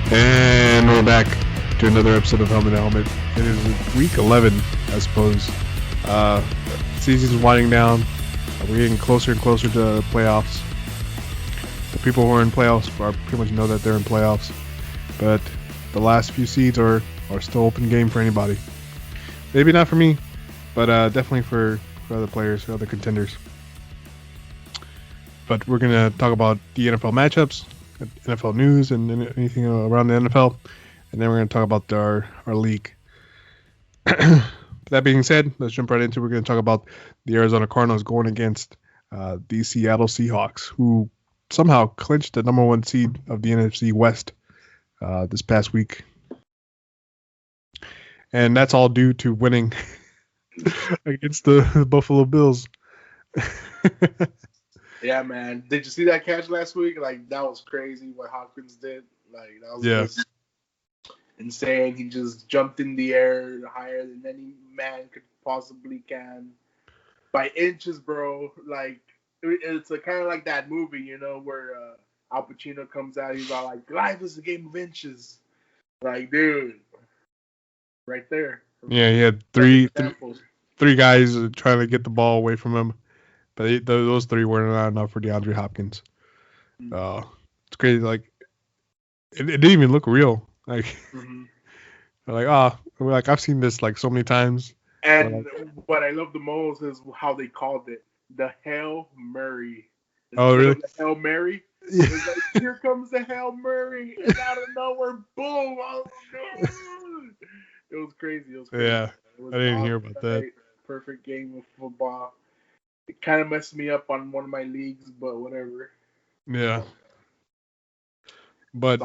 And we're back to another episode of Helmet to Helmet. It is week 11, I suppose. Season's winding down. We're getting closer and closer to playoffs. The people who are in playoffs are pretty much know that they're in playoffs. But the last few seeds are still open game for anybody. Maybe not for me, but definitely for other players, for other contenders. But we're going to talk about the NFL matchups, NFL news, and anything around the NFL. And then we're going to talk about our league. That being said, let's jump right into it. We're going to talk about the Arizona Cardinals going against the Seattle Seahawks, who somehow clinched the number one seed of the NFC West this past week. And that's all due to winning against the Buffalo Bills. Yeah, man. Did you see that catch last week? Like, that was crazy what Hopkins did. Like, that was just insane. He just jumped in the air higher than any man could possibly can. By inches, bro. Like, it's kind of like that movie, you know, where Al Pacino comes out. He's all like, life is a game of inches. Like, dude. Right there. Yeah, he had three guys trying to get the ball away from him. But those three were not enough for DeAndre Hopkins. It's crazy. Like, it didn't even look real. Like, like I've seen this like so many times. And what I love the most is how they called it the Hail Mary. Oh, really? The Hail Mary. Yeah. It's like, here comes the Hail Mary, and out of nowhere, boom! Oh, no. It was crazy. Yeah, I didn't hear about that. Perfect game of football. It kind of messed me up on one of my leagues, but whatever. Yeah. But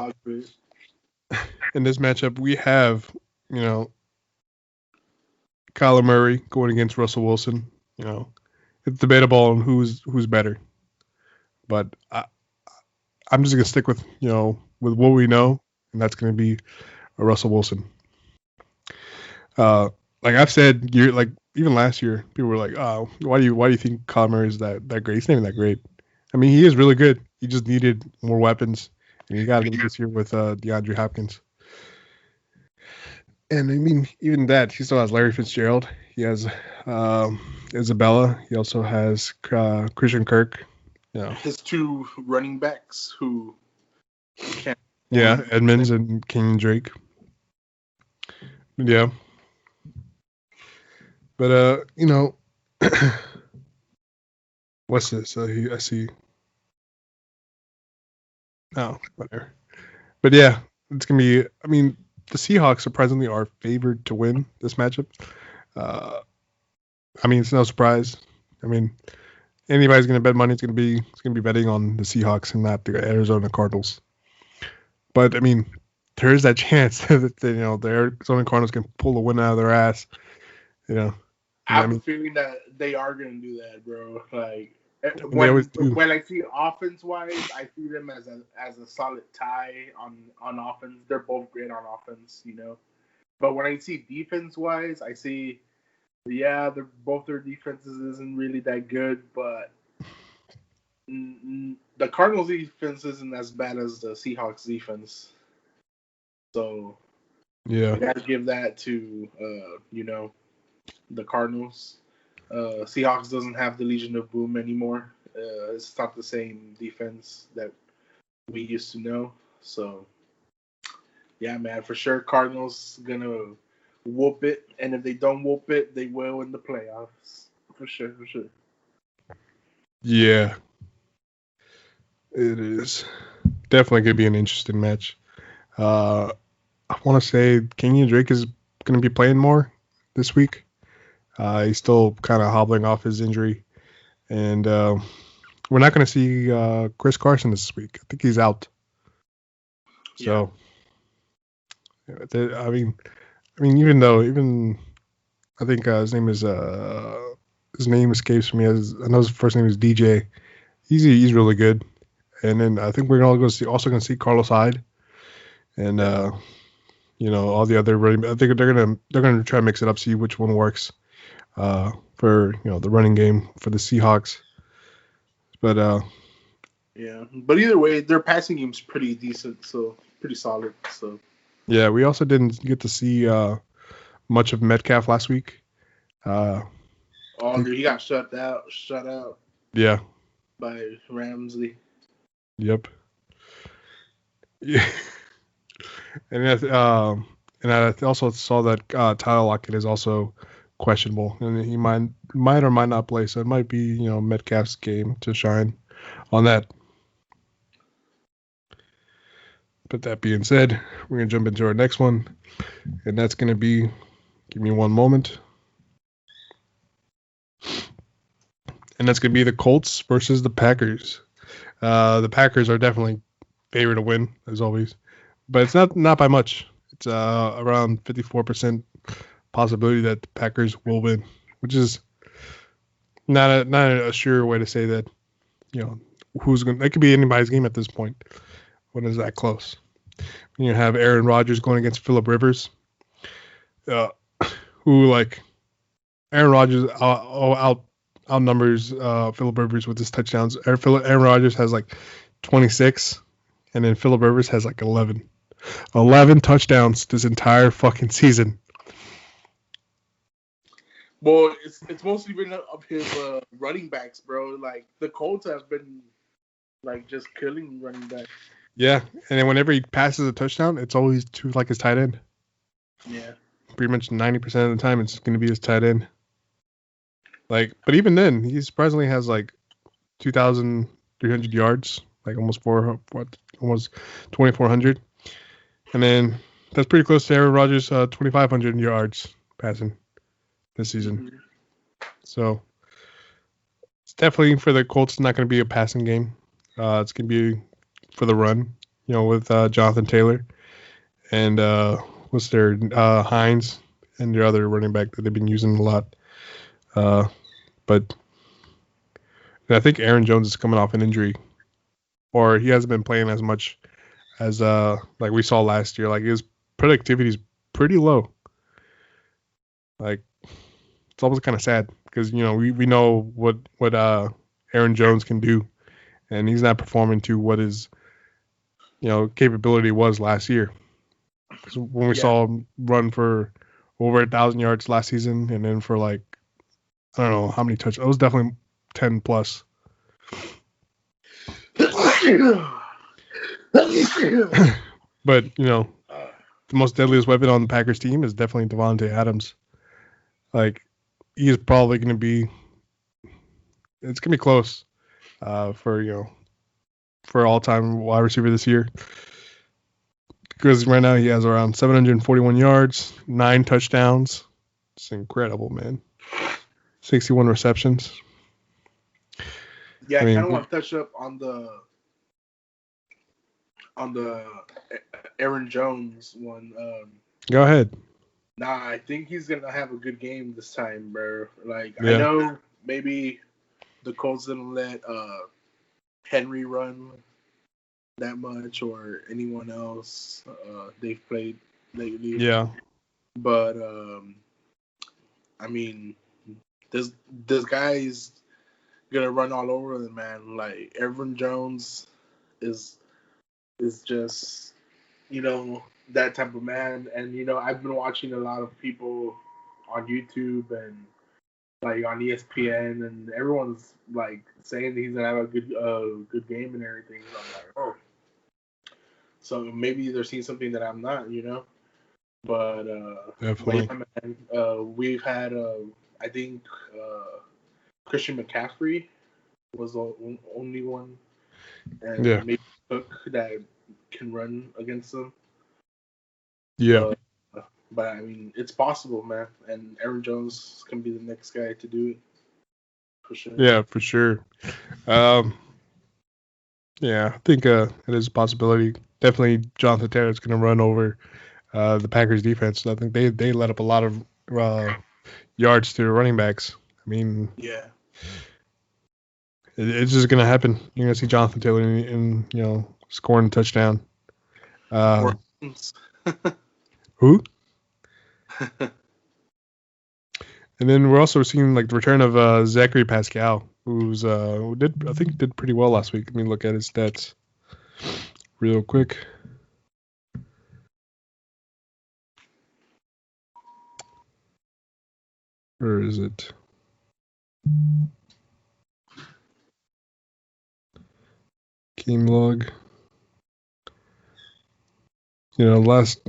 in this matchup, we have, Kyler Murray going against Russell Wilson. It's debatable on who's better. But I'm just gonna stick with with what we know, and that's gonna be Russell Wilson. Like I've said, even last year, people were like, "Oh, why do you think Kyler Murray is that great?" He's not even that great. I mean, he is really good. He just needed more weapons, and he got it this year with DeAndre Hopkins. And I mean, even that, he still has Larry Fitzgerald. He has Isabella. He also has Christian Kirk. His two running backs who can't. Yeah, Edmonds and King Drake. Yeah. But what's this? I see. Oh, whatever. But yeah, it's gonna be. I mean, the Seahawks surprisingly are favored to win this matchup. I mean, it's no surprise. I mean, anybody's gonna bet money. It's gonna be betting on the Seahawks and not the Arizona Cardinals. But I mean, there is that chance that the Arizona Cardinals can pull a win out of their ass. I have a feeling that they are going to do that, bro. Like when I see offense-wise, I see them as a solid tie on offense. They're both great on offense, But when I see defense-wise, I see, both their defenses isn't really that good, but the Cardinals' defense isn't as bad as the Seahawks' defense. So yeah, I got to give that to the Cardinals. Seahawks doesn't have the Legion of Boom anymore. It's not the same defense that we used to know. So, yeah, man, for sure, Cardinals gonna whoop it, and if they don't whoop it, they will in the playoffs. For sure. Yeah, it is definitely gonna be an interesting match. I want to say Kenyon Drake is gonna be playing more this week. He's still kind of hobbling off his injury. And we're not going to see Chris Carson this week. I think he's out. So, I mean, even I think his name escapes me. I know his first name is DJ. He's really good. And then I think we're also going to see Carlos Hyde, and all the other running. I think they're gonna try to mix it up, see which one works. For the running game for the Seahawks, but but either way, their passing game's pretty decent. So pretty solid. So yeah, we also didn't get to see much of Metcalf last week. dude, he got shut out Yeah. by Ramsey. Yep. Yeah. And I also saw that Tyler Lockett is also questionable, and he might or might not play. So it might be Metcalf's game to shine on that. But that being said, we're gonna jump into our next one, and that's gonna be. Give me one moment. And that's gonna be the Colts versus the Packers. The Packers are definitely favored to win as always, but it's not by much. It's around 54% possibility that the Packers will win, which is not a sure way to say that. Who's going? It could be anybody's game at this point. When is that close? You have Aaron Rodgers going against Phillip Rivers, who Aaron Rodgers outnumbers Phillip Rivers with his touchdowns. Aaron Rodgers has 26, and then Phillip Rivers has 11. 11 touchdowns this entire fucking season. Well, it's mostly been up his running backs, bro. The Colts have been just killing running backs. Yeah, and then whenever he passes a touchdown, it's always to his tight end. Yeah. Pretty much 90% of the time, it's going to be his tight end. But even then, he surprisingly has 2,300 yards, almost 2,400, and then that's pretty close to Aaron Rodgers' 2,500 yards passing this season. Mm-hmm. So it's definitely for the Colts. It's not going to be a passing game. It's going to be for the run, with Jonathan Taylor and what's their Hines and their other running back that they've been using a lot. But I think Aaron Jones is coming off an injury, or he hasn't been playing as much as we saw last year. His productivity is pretty low. It's almost kind of sad because we know what Aaron Jones can do, and he's not performing to what his capability was last year. When we saw him run for over 1,000 yards last season, and then for I don't know how many touchdowns. It was definitely 10 plus. But the most deadliest weapon on the Packers team is definitely Devontae Adams. He's probably going to be. It's going to be close for all-time wide receiver this year. Because right now he has around 741 yards, 9 touchdowns. It's incredible, man. 61 receptions. Yeah, I kind of want to touch up on the Aaron Jones one. Go ahead. Nah, I think he's gonna have a good game this time, bro. I know maybe the Colts didn't let Henry run that much or anyone else they've played lately. Yeah. But I mean, this guy's gonna run all over them, man. Aaron Jones is just that type of man, and I've been watching a lot of people on YouTube and on ESPN, and everyone's saying that he's gonna have a good game and everything. So I'm oh, so maybe they're seeing something that I'm not, But definitely, man, we've had I think Christian McCaffrey was the only one, and maybe Cook that can run against them. Yeah. But I mean, it's possible, man. And Aaron Jones can be the next guy to do it. For sure. Yeah, for sure. Yeah, I think it is a possibility. Definitely Jonathan Taylor is going to run over the Packers defense. I think they let up a lot of yards to the running backs. I mean, yeah. It's just going to happen. You're going to see Jonathan Taylor in scoring a touchdown. Who? And then we're also seeing the return of Zachary Pascal, who did pretty well last week. Let me look at his stats real quick. Where is it? Game log. Last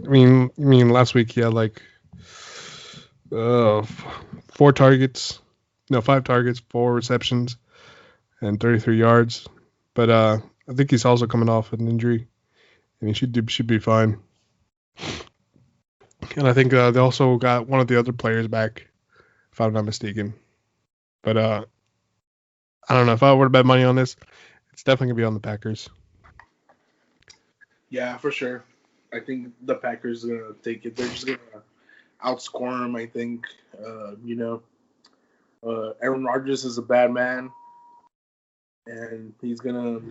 week he had like 4 targets. No, 5 targets, 4 receptions, and 33 yards. But I think he's also coming off an injury, and he should be fine. And I think they also got one of the other players back, if I'm not mistaken. But I don't know. If I were to bet money on this, it's definitely going to be on the Packers. Yeah, for sure. I think the Packers are going to take it. They're just going to outscore them, I think. Aaron Rodgers is a bad man, and he's going to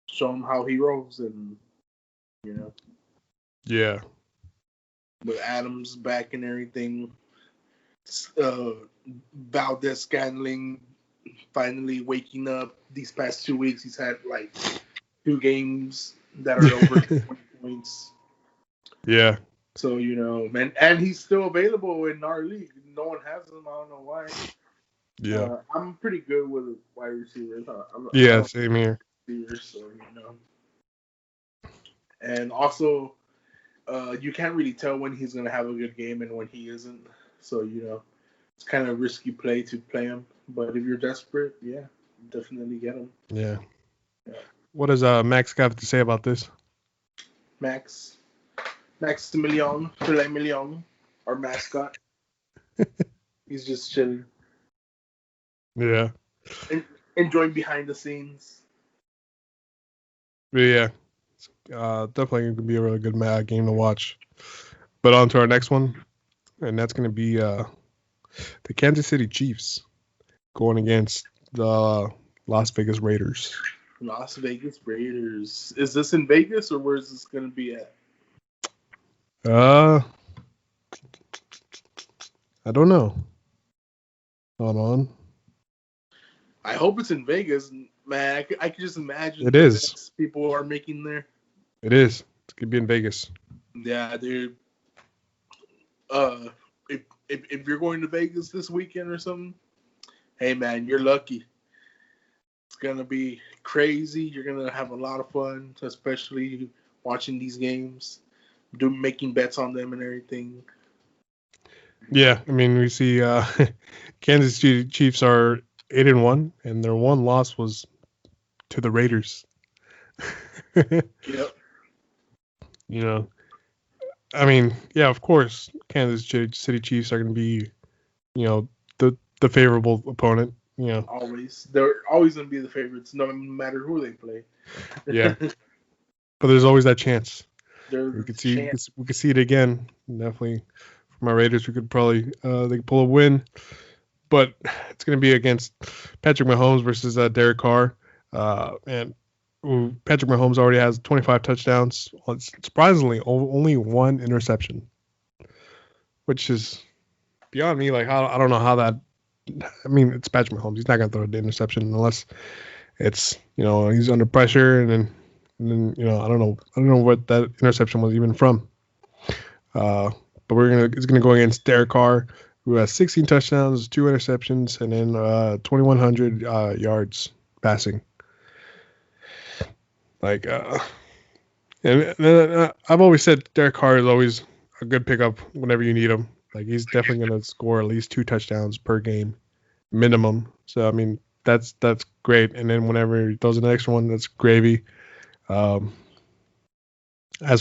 show him how he rolls. And, Yeah. with Adams back and everything, Valdez-Scantling finally waking up. These past 2 weeks, he's had like 2 games that are over 20 points. Yeah. So, and he's still available in our league. No one has him. I don't know why. Yeah. I'm pretty good with wide receivers. Same here. So, And also, you can't really tell when he's going to have a good game and when he isn't. So, it's kind of a risky play to play him. But if you're desperate, yeah, definitely get him. Yeah. What does Max have to say about this? Maximilian, Filet Mignon, our mascot. He's just chilling. Yeah. Enjoying behind the scenes. But yeah. Definitely going to be a really good game to watch. But on to our next one. And that's going to be the Kansas City Chiefs going against the Las Vegas Raiders. Las Vegas Raiders. Is this in Vegas or where is this going to be at? I don't know. Hold on. I hope it's in Vegas, man. I can just imagine. It is. People are making there. It is. It's gonna be in Vegas. Yeah, dude. If you're going to Vegas this weekend or something, hey man, you're lucky. It's gonna be crazy. You're gonna have a lot of fun, especially watching these games, making bets on them and everything. Yeah, I mean, we see Kansas City Chiefs are 8-1, and their one loss was to the Raiders. Yep. I mean, yeah, of course, Kansas City Chiefs are going to be, the favorable opponent. Always, they're always going to be the favorites, no matter who they play. Yeah, but there's always that chance. We could see it again. Definitely, for my Raiders, we could probably they could pull a win, but it's going to be against Patrick Mahomes versus Derek Carr, and Patrick Mahomes already has 25 touchdowns. Well, surprisingly, only 1 interception, which is beyond me. Like, I don't know how that. I mean, it's Patrick Mahomes. He's not going to throw the interception unless it's he's under pressure, and then I don't know what that interception was even from. But it's gonna go against Derek Carr, who has 16 touchdowns, 2 interceptions, and then 2,100 yards passing. Like, and I've always said Derek Carr is always a good pickup whenever you need him. Like, he's definitely going to score at least 2 touchdowns per game, minimum. So, I mean, that's great. And then whenever he throws an extra one, that's gravy. As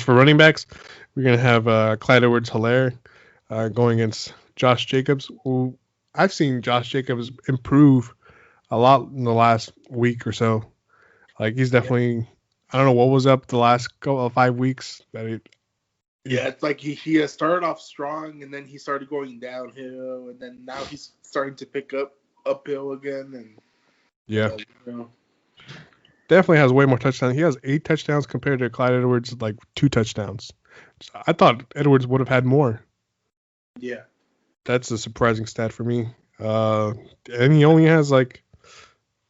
for running backs, we're going to have Clyde Edwards-Helaire going against Josh Jacobs, who I've seen Josh Jacobs improve a lot in the last week or so. Like, he's definitely, I don't know what was up the last 5 weeks. It's like he has started off strong, and then he started going downhill, and then now he's starting to pick up uphill again. And yeah, definitely has way more touchdowns. He has 8 touchdowns compared to Clyde Edwards, like 2 touchdowns. So I thought Edwards would have had more. Yeah, that's a surprising stat for me. And he only has like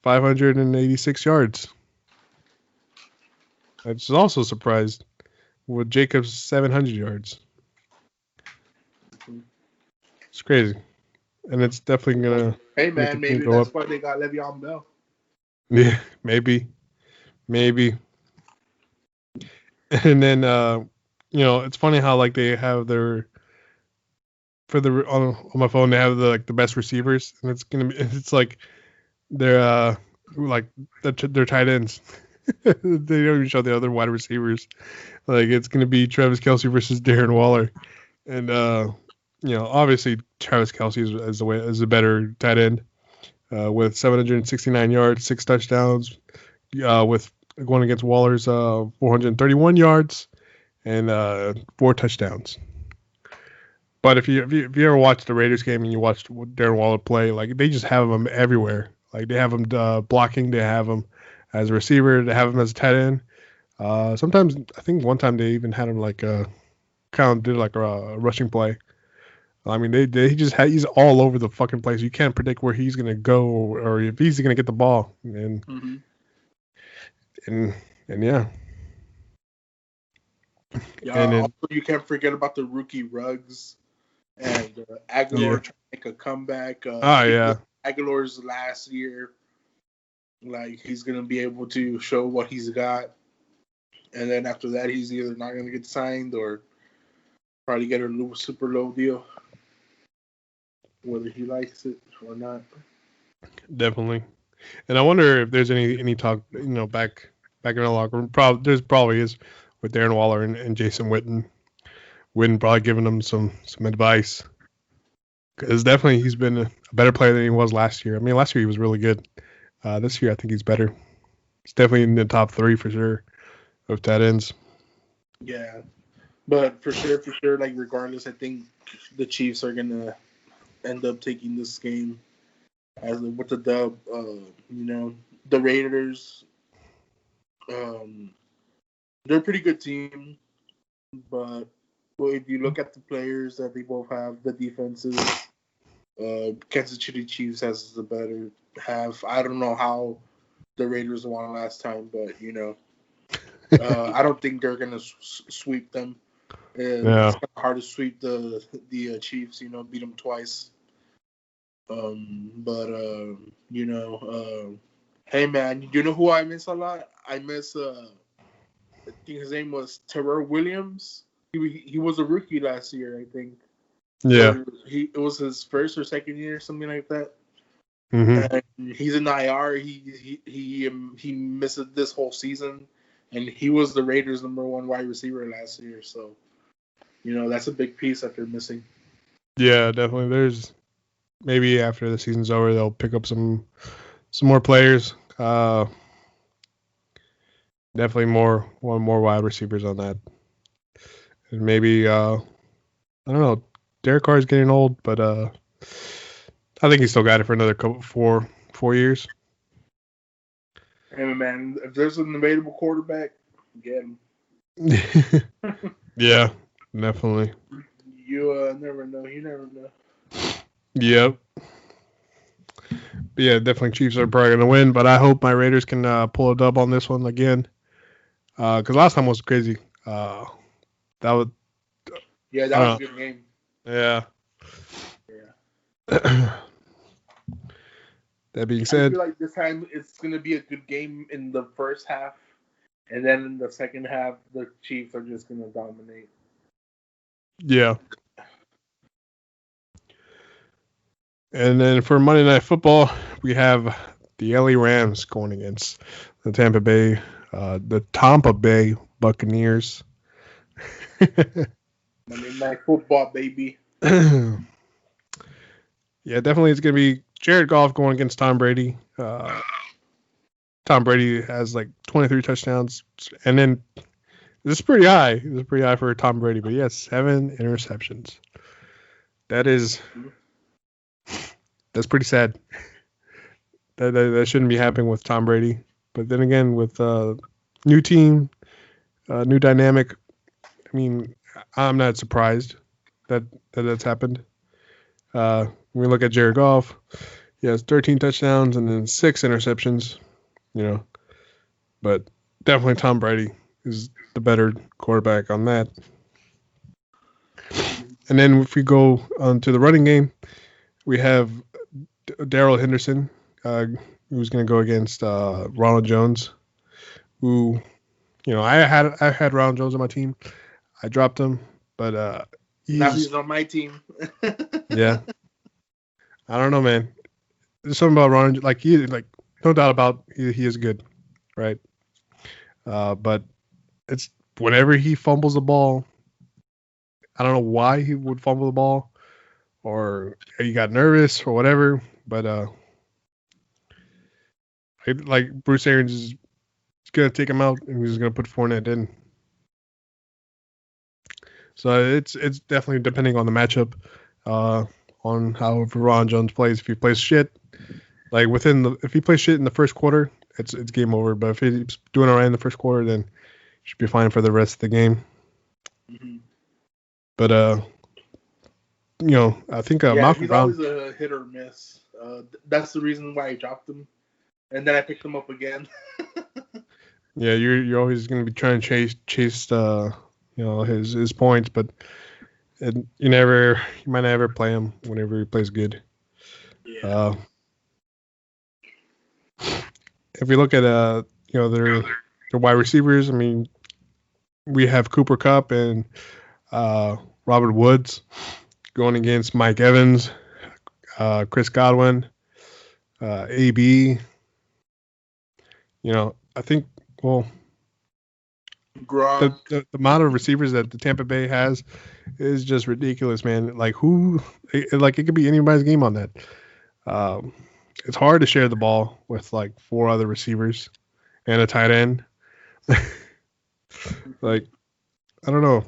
586 yards. I was also surprised with Jacobs 700 yards. It's crazy. and it's definitely gonna. Hey man, maybe that's why they got Le'Veon Bell. Yeah, maybe. And then it's funny how like they have their on my phone they have the best receivers, and it's like they're like their tight ends. They don't even show the other wide receivers. Like it's gonna be Travis Kelce versus Darren Waller, and obviously Travis Kelce is the better tight end with 769 yards, 6 touchdowns, with going against Waller's 431 yards and 4 touchdowns. But if you ever watched the Raiders game and you watched Darren Waller play, like they just have him everywhere. Like they have him blocking, they have him as a receiver, they have him as a tight end. Sometimes I think one time they even had him like kind of did like a rushing play. I mean, he's all over the fucking place. You can't predict where he's gonna go or if he's gonna get the ball. And and yeah. Yeah. Also, you can't forget about the rookie Ruggs and Aguilar trying to make a comeback. Aguilar's last year. Like he's gonna be able to show what he's got, and then after that, he's either not gonna get signed or probably get a super low deal, whether he likes it or not. Definitely, and I wonder if there's any talk, back in the locker room. There's probably is with Darren Waller and Jason Witten. Witten probably giving him some advice, because definitely he's been a better player than he was last year. I mean, last year he was really good. This year I think he's better. He's definitely in the top 3 for sure of tight ends. Yeah, but for sure, like regardless, I think the Chiefs are gonna end up taking this game with the dub. The Raiders, they're a pretty good team, but if you look at the players that they both have, the defenses, Kansas City Chiefs has the better half. I don't know how the Raiders won last time, but I don't think they're gonna sweep them. It's kind of hard to sweep the Chiefs. Beat them twice. Hey man, you know who I miss a lot? I miss I think his name was Terrell Williams. He was a rookie last year, I think. Yeah. It was his first or second year, something like that. Mm-hmm. And he's in IR. He missed this whole season, and he was the Raiders' number 1 wide receiver last year. So, that's a big piece that they're missing. Yeah, definitely. There's maybe after the season's over, they'll pick up some more players. Definitely more wide receivers on that. And maybe I don't know. Derek Carr is getting old, but I think he's still got it for another 4 years. Hey man, if there's an available quarterback, get him. Yeah, definitely. You never know. You never know. Yep. But yeah, definitely Chiefs are probably going to win, but I hope my Raiders can pull a dub on this one again. Because last time was crazy. That was a good game. Yeah. That being said, I feel like this time it's going to be a good game in the first half, and then in the second half, the Chiefs are just going to dominate. Yeah. And then for Monday Night Football, we have the LA Rams going against the Tampa Bay Buccaneers. Monday Night Football, baby. Yeah, definitely it's going to be Jared Goff going against Tom Brady. Tom Brady has like 23 touchdowns, and then this is pretty high. This is pretty high for Tom Brady, but he has 7 interceptions. That's pretty sad. That shouldn't be happening with Tom Brady. But then again, with new team, new dynamic, I mean, I'm not surprised that that's happened. When we look at Jared Goff, he has 13 touchdowns and then 6 interceptions, But definitely Tom Brady is the better quarterback on that. And then if we go on to the running game, We have Daryl Henderson, who's going to go against Ronald Jones, who, I had Ronald Jones on my team. I dropped him, but now he's on my team. Yeah. I don't know, man. There's something about Ronald, no doubt about he is good, right? But it's whenever he fumbles the ball, I don't know why he would fumble the ball, or he got nervous or whatever. But Bruce Arians is gonna take him out and he's gonna put Fournette in. So it's definitely depending on the matchup, on how Ron Jones plays. If he plays shit, if he plays shit in the first quarter, it's game over. But if he's doing all right in the first quarter, then he should be fine for the rest of the game. Mm-hmm. But I think Malcolm he's Brown. Always a hit or miss. That's the reason why I dropped him, and then I picked him up again. Yeah, you're always going to be trying to chase his points, but you might never play him whenever he plays good. Yeah. If we look at their wide receivers, I mean, we have Cooper Kupp and Robert Woods going against Mike Evans, Chris Godwin, AB. I think, well, the amount of receivers that the Tampa Bay has is just ridiculous, man. It could be anybody's game on that. It's hard to share the ball with 4 other receivers and a tight end. I don't know,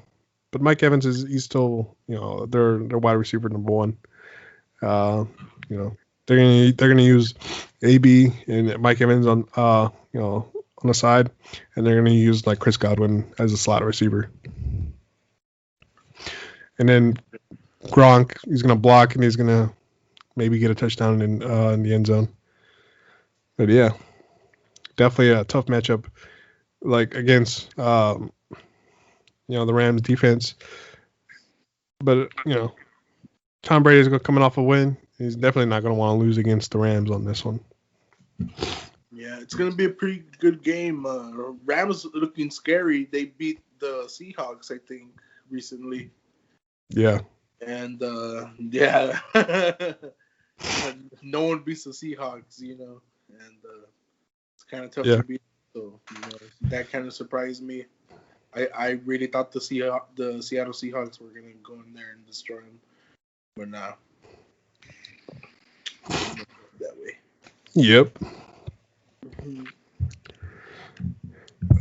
but Mike Evans he's still their wide receiver number 1. They're gonna use AB and Mike Evans on on the side, and they're gonna use Chris Godwin as a slot receiver, and then Gronk he's gonna block and he's gonna maybe get a touchdown in the end zone. But yeah, definitely a tough matchup against the Rams defense. But Tom Brady is coming off a win. He's definitely not going to want to lose against the Rams on this one. Yeah, it's going to be a pretty good game. Rams looking scary. They beat the Seahawks, I think, recently. Yeah. And, no one beats the Seahawks, and it's kind of tough to beat. So, that kind of surprised me. I really thought the Seattle Seahawks were going to go in there and destroy them. But nah. That way. Yep. Mm-hmm.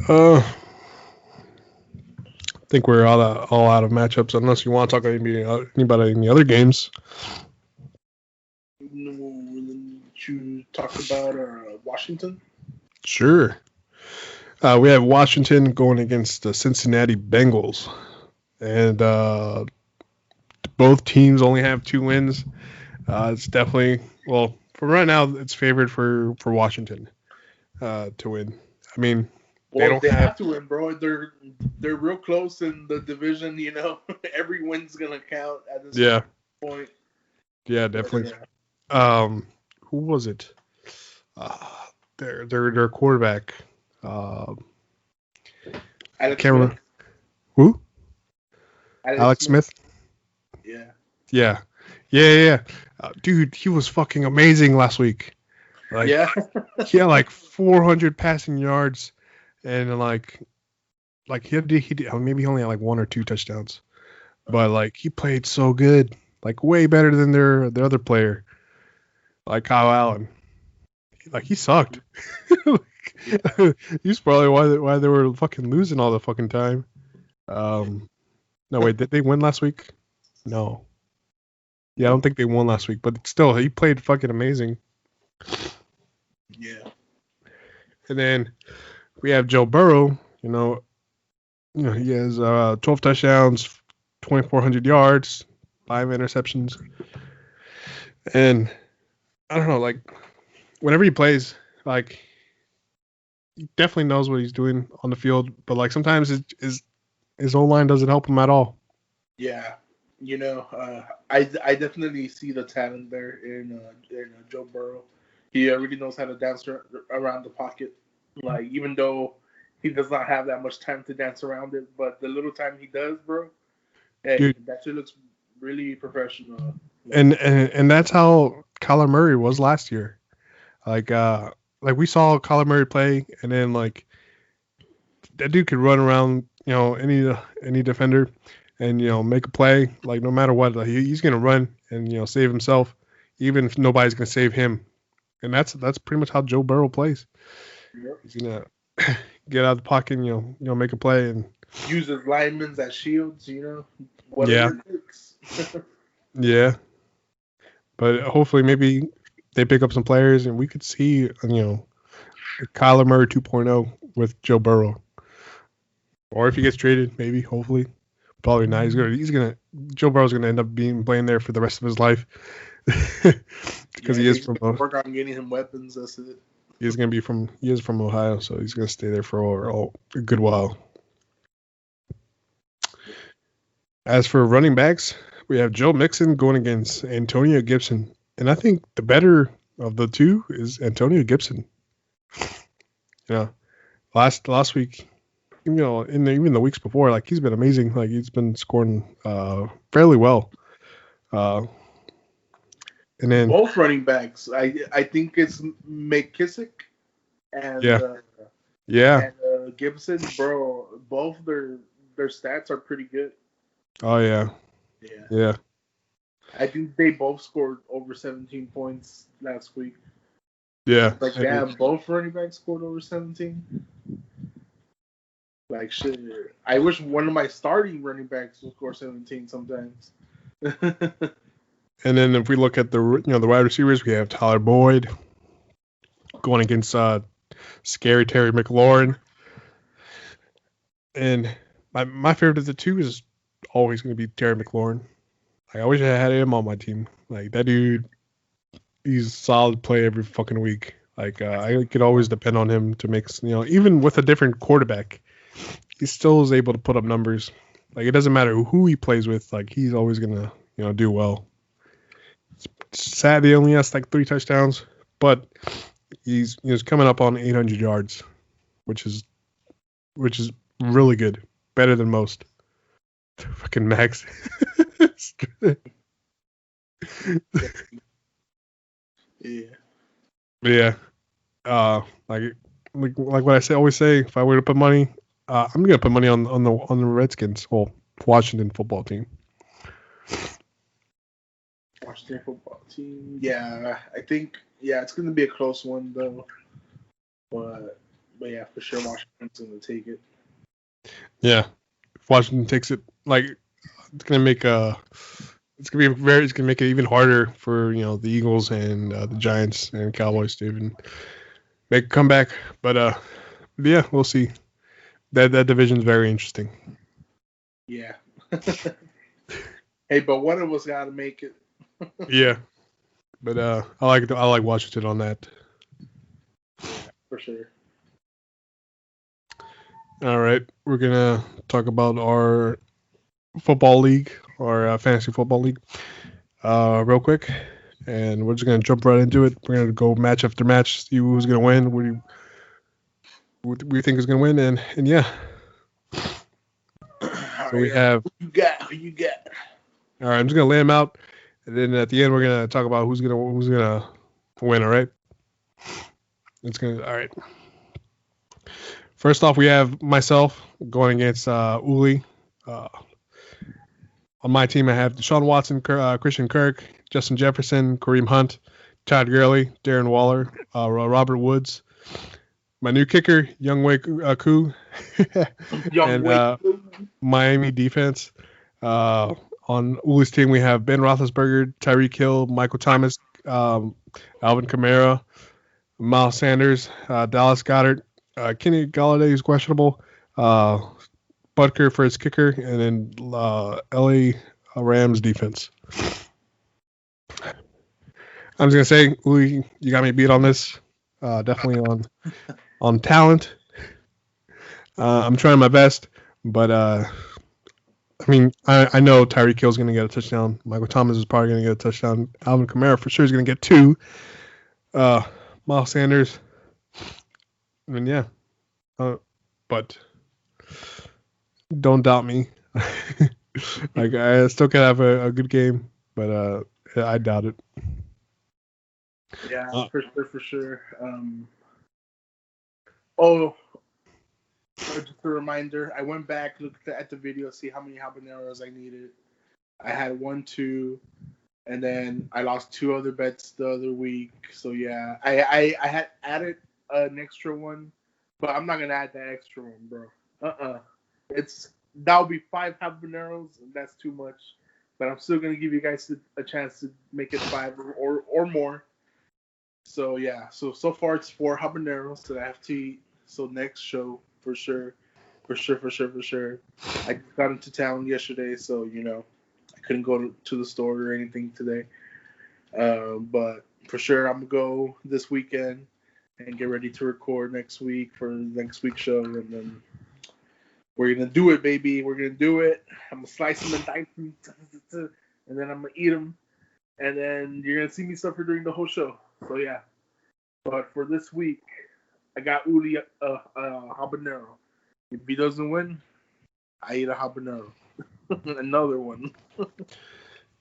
I think we're all out of matchups unless you want to talk about anybody in the other games. You talk about Washington? Sure. We have Washington going against the Cincinnati Bengals, and both teams only have 2 wins. It's definitely for right now it's favored for Washington to win. I mean, they have to win, bro. They're real close in the division. Every win's gonna count at this point. Yeah, definitely. Who was it? Their quarterback. I can't remember. Who? Alex Smith? Yeah. Dude, he was fucking amazing last week. He had 400 passing yards, and he did maybe only had 1 or 2 touchdowns, but he played so good, way better than their other player, Kyle Allen. He sucked. He's probably why they were fucking losing all the fucking time. No, wait, did they win last week? No. Yeah, I don't think they won last week, but still, he played fucking amazing. Yeah. And then we have Joe Burrow. He has 12 touchdowns, 2,400 yards, 5 interceptions, and I don't know, whenever he plays, he definitely knows what he's doing on the field, but sometimes his O-line doesn't help him at all. Yeah. I definitely see the talent there in Joe Burrow. He really knows how to dance around the pocket. Like even though he does not have that much time to dance around it, but the little time he does, bro, hey, Dude. that shit looks really professional. And that's how Kyler Murray was last year. Like we saw Kyler Murray play, and then like that dude could run around, any defender, and make a play. Like no matter what, like, he's gonna run and save himself, even if nobody's gonna save him. And that's pretty much how Joe Burrow plays. Yep. He's gonna get out of the pocket, and, make a play and use his linemen as shields. Whatever it takes. Yeah. But hopefully, maybe they pick up some players, and we could see, Kyler Murray 2.0 with Joe Burrow. Or if he gets traded, maybe, hopefully. Probably not. Joe Burrow's gonna end up playing there for the rest of his life. Because he is from work on getting him weapons. That's it. He is from Ohio, so he's gonna stay there for a good while. As for running backs, we have Joe Mixon going against Antonio Gibson, and I think the better of the two is Antonio Gibson. Last week, even the weeks before, like he's been amazing. Like he's been scoring fairly well. And then both running backs, I think it's McKissick and and Gibson, bro. Both their stats are pretty good. Oh yeah. I think they both scored over 17 points last week. Yeah. Like both running backs scored over 17. Like shit. I wish one of my starting running backs would score 17 sometimes. And then if we look at the wide receivers, we have Tyler Boyd going against scary Terry McLaurin. And my favorite of the two is always going to be Terry McLaurin. I wish I had him on my team. Like that dude, he's a solid play every fucking week. Like I could always depend on him to make, even with a different quarterback, he still is able to put up numbers. Like it doesn't matter who he plays with. Like he's always gonna, do well. It's sad he only has like 3 touchdowns, but he's coming up on 800 yards, which is really good, better than most. Fucking Max. Yeah. Like what I always say, if I were to put money, I'm gonna put money on the Redskins, Washington football team. Washington football team. Yeah, I think it's gonna be a close one though. But yeah, for sure Washington's gonna take it. Yeah. If Washington takes it, like it's gonna make it even harder for the Eagles and the Giants and Cowboys to even make a comeback. But yeah, we'll see. That division is very interesting. Yeah. Hey, but one of us got to make it. Yeah, but I like Washington on that. For sure. All right, we're gonna talk about our football league, our fantasy football league, real quick, and we're just gonna jump right into it. We're gonna go match after match, see who's gonna win, what do we think is gonna win, and yeah. So we have. Who you got? All right, I'm just gonna lay them out, and then at the end we're gonna talk about who's gonna win. All right. All right. First off, we have myself going against Uli. On my team, I have Deshaun Watson, Christian Kirk, Justin Jefferson, Kareem Hunt, Todd Gurley, Darren Waller, Robert Woods. My new kicker, Younghoe Koo, and Miami defense. On Uli's team, we have Ben Roethlisberger, Tyreek Hill, Michael Thomas, Alvin Kamara, Miles Sanders, Dallas Goedert, Kenny Golladay is questionable, Butker for his kicker, and then LA Rams defense. I'm just gonna say, Uli, you got me beat on this. Definitely on talent. I'm trying my best, but I know Tyreek Hill's going to get a touchdown. Michael Thomas is probably going to get a touchdown. Alvin Kamara for sure is going to get 2. Miles Sanders. Yeah. But don't doubt me. Like I still could have a good game, but I doubt it. Yeah, for sure. Just a reminder, I went back, looked at the video, see how many habaneros I needed. I had 1, 2, and then I lost 2 other bets the other week. So yeah, I had added an extra one, but I'm not gonna add that extra one, bro. That'll be 5 habaneros, and that's too much. But I'm still gonna give you guys a chance to make it 5 or more. So yeah, so far it's 4 habaneros that I have to eat. So next show for sure. I just got into town yesterday, so I couldn't go to the store or anything today. But for sure I'm gonna go this weekend and get ready to record next week for next week's show, and then we're gonna do it, baby. We're gonna do it. I'm gonna slice them and dice them, and then I'm gonna eat them, and then you're gonna see me suffer during the whole show. So yeah. But for this week, I got Uli a habanero. If he doesn't win, I eat a habanero. Another one.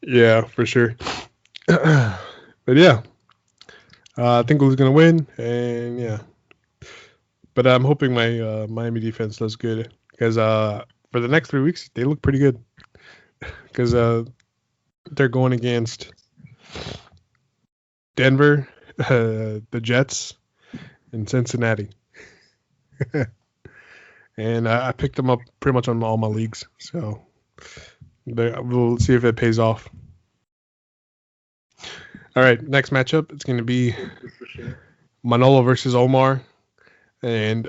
Yeah, for sure. But yeah, I think Uli's gonna win, and yeah. But I'm hoping my Miami defense does good because for the next 3 weeks they look pretty good because they're going against Denver, the Jets, and Cincinnati. And I picked them up pretty much on all my leagues, so we'll see if it pays off. All right, next matchup, it's going to be Manolo versus Omar. And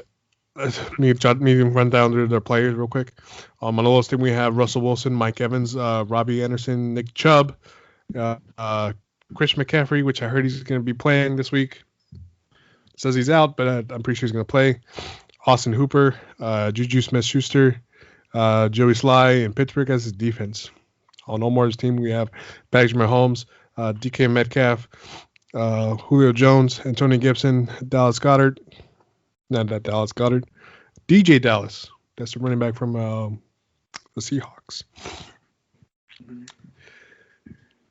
me run down their players real quick. On Manolo's team, we have Russell Wilson, Mike Evans, Robbie Anderson, Nick Chubb, Chris McCaffrey, which I heard he's going to be playing this week. Says he's out, but I'm pretty sure he's going to play. Austin Hooper, Juju Smith-Schuster, Joey Sly, and Pittsburgh as his defense. On Omar's team, we have Patrick Mahomes, DK Metcalf, Julio Jones, Antonio Gibson, Dallas Goedert. Not that Dallas Goedert. DJ Dallas. That's the running back from the Seahawks.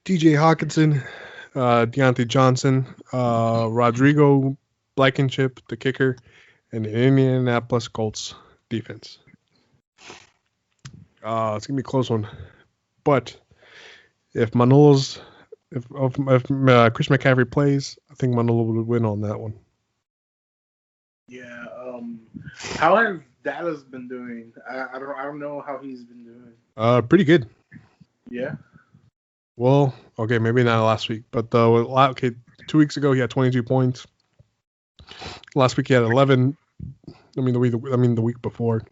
DJ Hawkinson, Deontay Johnson, Rodrigo Blankenship, the kicker, and the Indianapolis Colts defense. It's going to be a close one. But if Chris McCaffrey plays, I think Manolo would win on that one. Yeah. How has Dallas been doing? I don't know how he's been doing. Pretty good. Yeah. Well, okay, maybe not last week, but 2 weeks ago he had 22 points. Last week he had 11. The week before.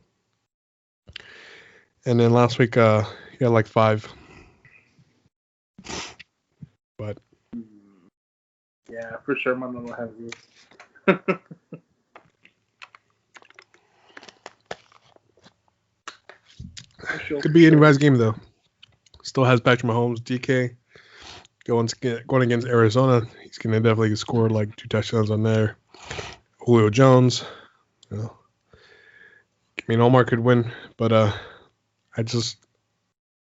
And then last week he had like 5. But yeah, for sure Manolo has this. Could be anybody's game though. Still has Patrick Mahomes, DK going against Arizona. He's gonna definitely score like 2 touchdowns on there. Julio Jones. Omar could win, but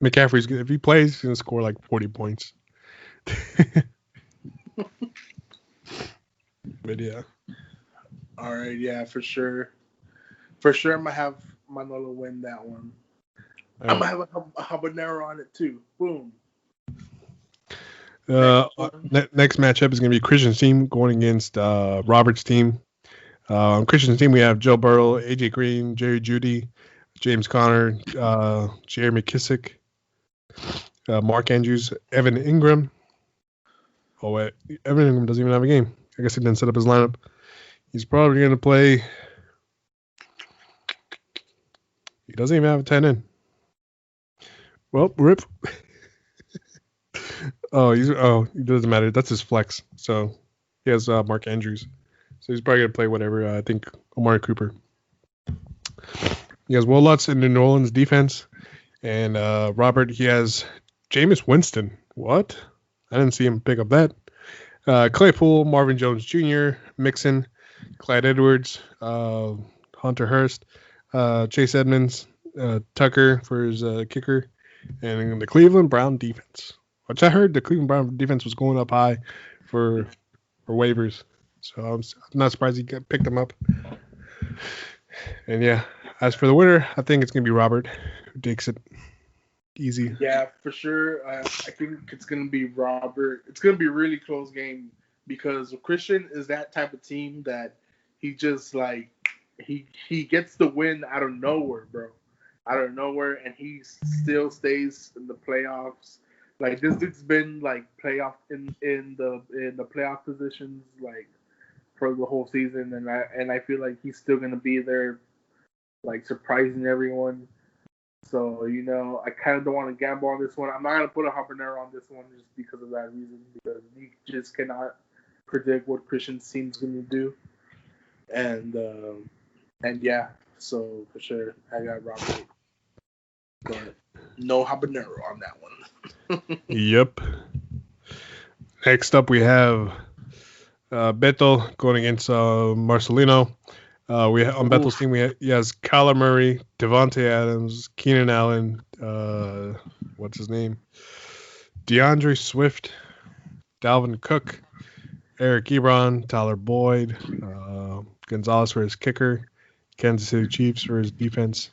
McCaffrey's if he plays, he's gonna score like 40 points. But yeah. All right, yeah, for sure. For sure, I'm gonna have Manolo win that one. I'm gonna have a habanero on it too. Boom. Next matchup is gonna be Christian's team going against Robert's team. On Christian's team, we have Joe Burrow, AJ Green, Jerry Jeudy, James Conner, Jerry McKissick, Mark Andrews, Evan Ingram. Oh wait, Evan Ingram doesn't even have a game. I guess he didn't set up his lineup. He's probably going to play. He doesn't even have a 10 in. Well, rip. It doesn't matter. That's his flex. So he has Mark Andrews. So he's probably going to play whatever. I think Amari Cooper. He has Will Lutz in the New Orleans defense. And Robert, he has Jameis Winston. What? I didn't see him pick up that. Claypool, Marvin Jones Jr., Mixon, Clyde Edwards, Hunter Hurst, Chase Edmonds, Tucker for his kicker, and the Cleveland Brown defense. Which I heard the Cleveland Brown defense was going up high for waivers. So I'm not surprised he picked them up. And yeah, as for the winner, I think it's going to be Robert who takes it easy. Yeah, for sure. I think it's going to be Robert. It's going to be a really close game because Christian is that type of team that he just like he gets the win out of nowhere, bro. Out of nowhere, and he still stays in the playoffs. Like this dude's been like playoff in the playoff positions like for the whole season, and I feel like he's still gonna be there, like surprising everyone. So I kind of don't want to gamble on this one. I'm not gonna put a Habanero on this one just because of that reason, because you just cannot predict what Christian's team's gonna do, and yeah, so for sure I got Robert, but no Habanero on that one. Yep. Next up, we have Beto going against Marcelino. On Beto's team, he has Kyler Murray, Devontae Adams, Keenan Allen, what's his name? DeAndre Swift, Dalvin Cook, Eric Ebron, Tyler Boyd, Gonzalez for his kicker, Kansas City Chiefs for his defense.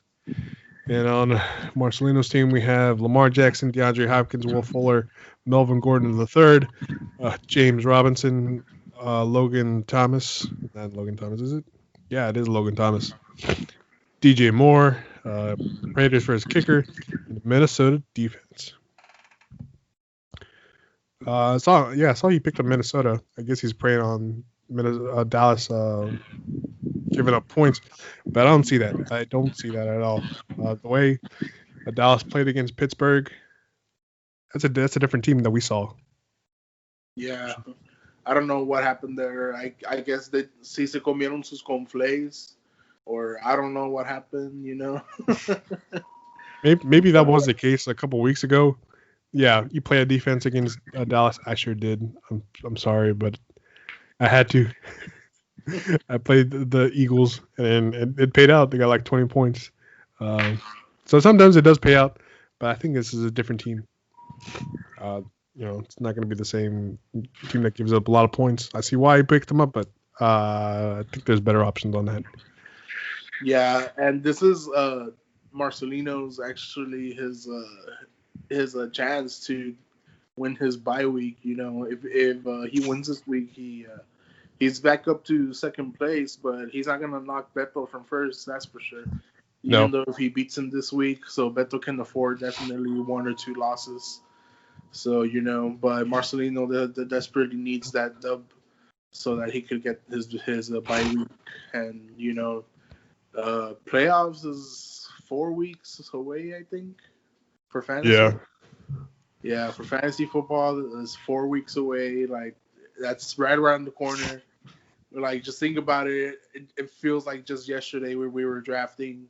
And on Marcelino's team, we have Lamar Jackson, DeAndre Hopkins, Will Fuller, Melvin Gordon III, James Robinson, Logan Thomas. Not Logan Thomas, is it? Yeah, it is Logan Thomas. DJ Moore, Raiders for his kicker, and Minnesota defense. I saw he picked up Minnesota. I guess he's preying on Dallas giving up points, but I don't see that. I don't see that at all. The way Dallas played against Pittsburgh, that's a different team that we saw. Yeah, I don't know what happened there. I guess that si se comieron sus conflays, or I don't know what happened. Maybe that was the case a couple weeks ago. Yeah, you play a defense against Dallas. I sure did. I'm sorry, but I had to. I played the Eagles, and it paid out. They got like 20 points. So sometimes it does pay out, but I think this is a different team. It's not going to be the same team that gives up a lot of points. I see why he picked them up, but I think there's better options on that. Yeah, and this is Marcelino's actually his chance to win his bye week. If he wins this week, he's back up to second place, but he's not gonna knock Beto from first. That's for sure. Even though if he beats him this week, so Beto can afford definitely one or two losses. So but Marcelino desperately needs that dub so that he could get his bye week, and playoffs is 4 weeks away, I think, for fantasy. Yeah, for fantasy football is 4 weeks away. Like that's right around the corner. Like just think about it. It feels like just yesterday where we were drafting,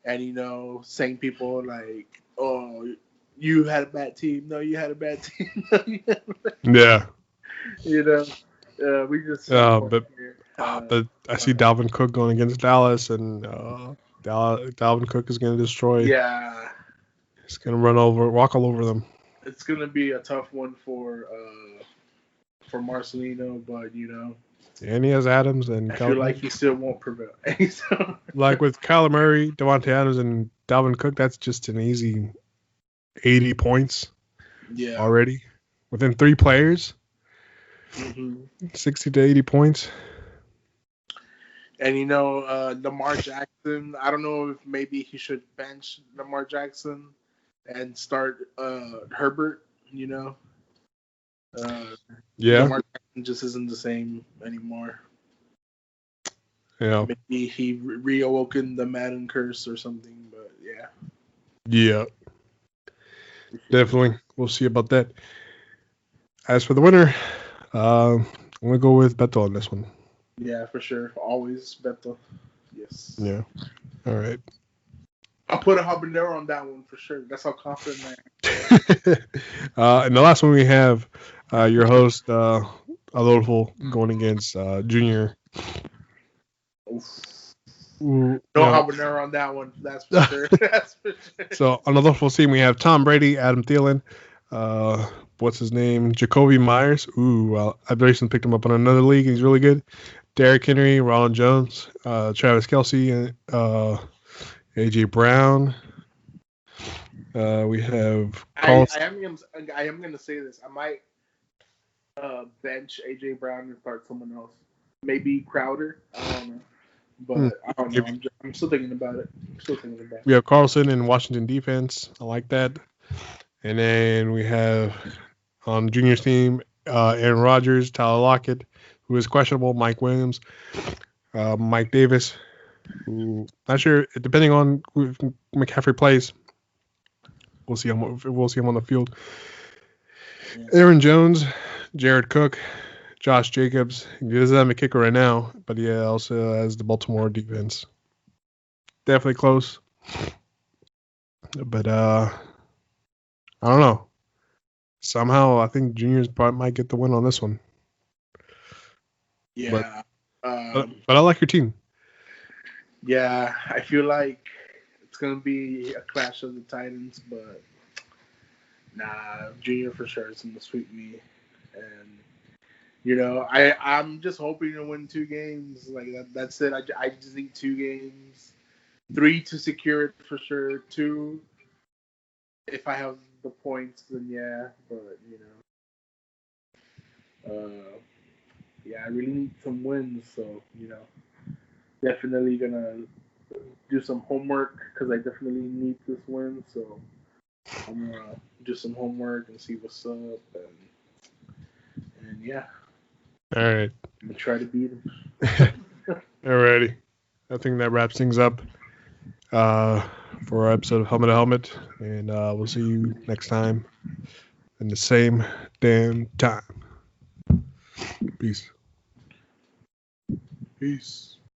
and saying people like, "Oh, you had a bad team. No, you had a bad team." Yeah. We just. But I see Dalvin Cook going against Dallas, and Dalvin Cook is going to destroy. Yeah. He's going to walk all over them. It's going to be a tough one for Marcelino, but And he has Adams and. I feel like he still won't prevail. Like with Kyler Murray, Devontae Adams, and Dalvin Cook, that's just an easy 80 points. Yeah. Already within 3 players. 60 to 80 points. And Lamar Jackson, I don't know if maybe he should bench Lamar Jackson and start Herbert. Yeah. Lamar Jackson just isn't the same anymore. Yeah. Maybe he reawoken the Madden curse or something, but yeah. Yeah. Definitely. We'll see about that. As for the winner, I'm going to go with Beto on this one. Yeah, for sure. Always Beto. Yes. Yeah. All right. I'll put a habanero on that one for sure. That's how confident I am. And the last one we have, your host, Adolfo, going against Junior. No habanero on that one. That's for sure. That's for sure. So on Adolfo's team, we have Tom Brady, Adam Thielen, what's his name, Jacoby Myers. I recently picked him up on another league. He's really good. Derrick Henry, Ronald Jones, Travis Kelce, AJ Brown. We have. I am gonna say this. I might bench AJ Brown and start someone else. Maybe Crowder. I don't know. But I don't know. I'm still thinking about it. We have Carlson in Washington defense. I like that. And then we have on Junior's team, Aaron Rodgers, Tyler Lockett, who is questionable, Mike Williams, Mike Davis, who not sure, depending on who McCaffrey plays. We'll see him on the field. Aaron Jones, Jared Cook, Josh Jacobs. He doesn't have a kicker right now, but he also has the Baltimore defense. Definitely close. But I don't know. Somehow I think Juniors probably might get the win on this one. Yeah. But I like your team. Yeah, I feel like it's going to be a clash of the Titans, but Junior for sure is going to sweep me. And I'm just hoping to win 2 games. Like that's it. I just need 2 games, 3 to secure it for sure. 2, if I have the points, then yeah. But I really need some wins. So definitely gonna do some homework because I definitely need this win. So I'm gonna do some homework and see what's up and yeah. All right. I'm going to try to beat him. Alrighty. I think that wraps things up for our episode of Helmet to Helmet. And we'll see you next time in the same damn time. Peace. Peace.